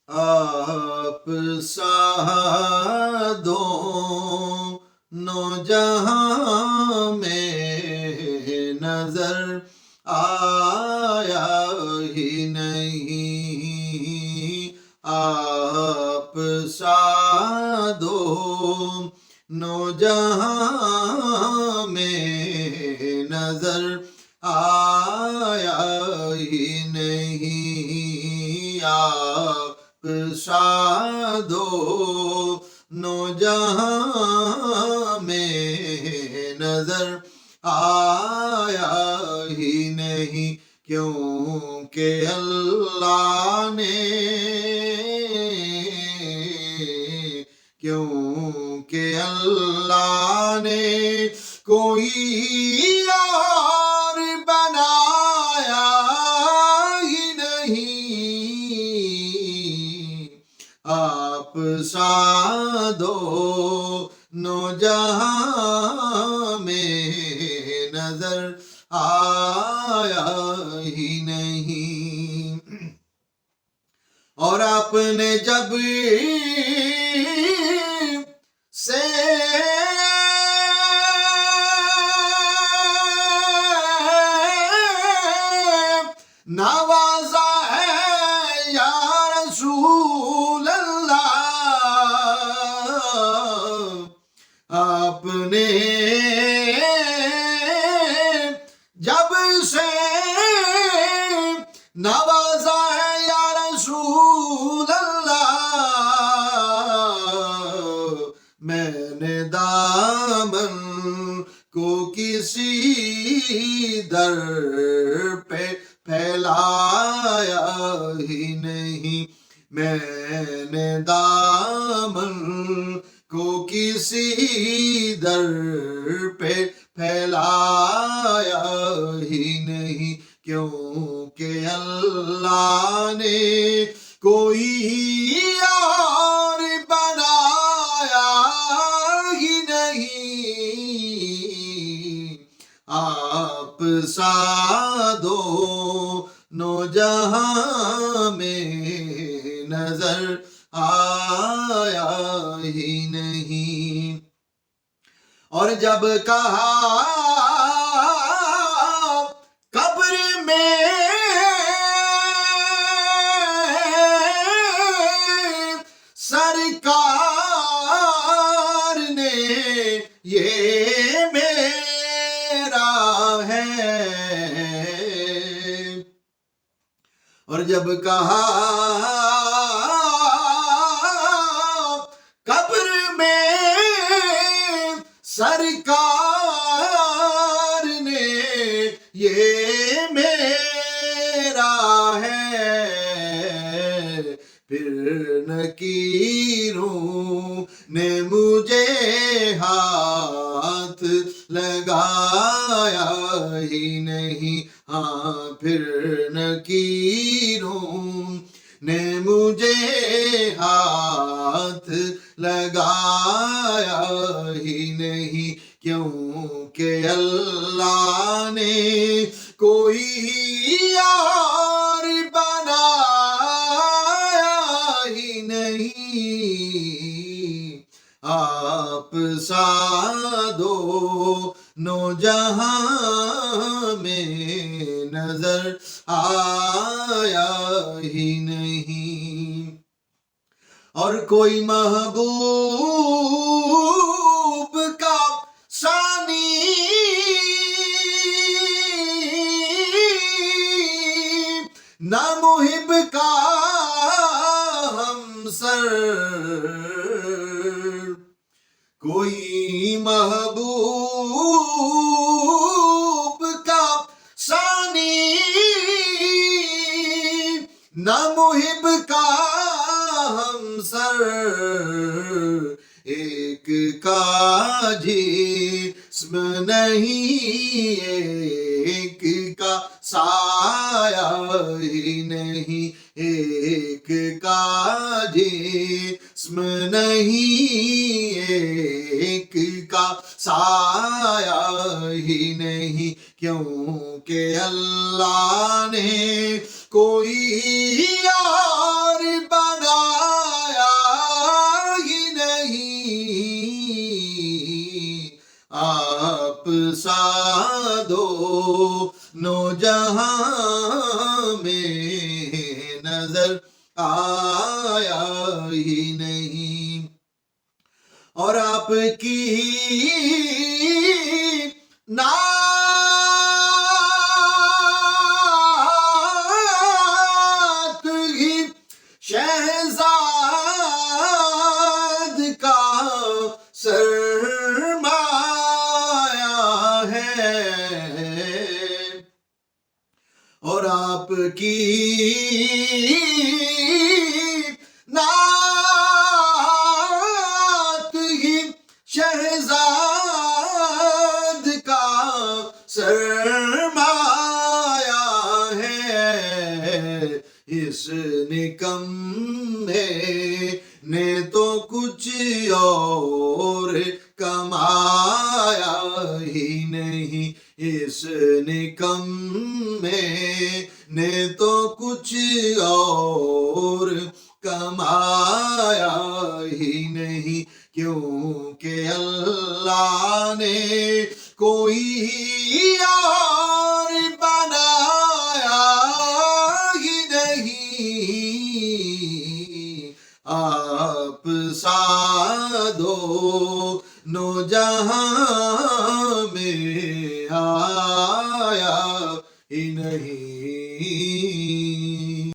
آپ سا دونوں جہاں میں نظر آیا ہی نہیں، آپ سا دونوں جہاں میں نظر آیا ہی نہیں، آپ سا دونوں جہاں میں نظر آیا ہی نہیں، کیونکہ اللہ نے کوئی اور بنایا ہی نہیں، آپ سا دونوں جہاں میں نظر آیا ہی نہیں۔ اور آپ نے جب سے نوازا ہے یا رسول اللہ، آپ نے جب سے نوازا ہے یا رسول اللہ، میں نے دامن کو کسی در پہ پھیلایا ہی نہیں، میں نے دامن کو کسی در پہ پھیلایا ہی نہیں، کیونکہ اللہ نے کوئی اور بنایا ہی نہیں، آپ سا دونوں جہاں میں نظر آیا ہی نہیں۔ اور جب کہا قبر میں سرکار نے یہ میرا ہے، اور جب کہا قبر میں سرکار نے یہ میرا ہے، پھر نکیروں نے مجھے ہاتھ لگایا ہی نہیں، ہاں پھر نکیروں نے مجھے ہاتھ لگایا ہی نہیں، کیونکہ اللہ نے کوئی اور بنایا ہی نہیں، آپ سا دونوں جہاں میں نظر آیا ہی نہیں۔ اور کوئی محبوب کا ثانی نہ محب کا ہمسر، کوئی محبوب کا ثانی نہ محب کا ہمسر، ایک کا جسم نہیں ایک کا سایہ ہی نہیں، ایک کا جسم نہیں ایک کا سایہ ہی نہیں، کیونکہ اللہ نے کوئی اور بنا نظر آیا ہی نہیں، اور آپ کی نعت ہی شہزاد کا سرمایہ ہے، اور آپ کی نعت ہی شہزاد کا سرمایہ ہے، اس نکمے نے تو کچھ اور کمایا ہی نہیں، اس نکمے نے تو کچھ اور کمایا ہی نہیں، کیونکہ اللہ نے کوئی اور بنایا ہی نہیں، آپ سا دونوں جہاں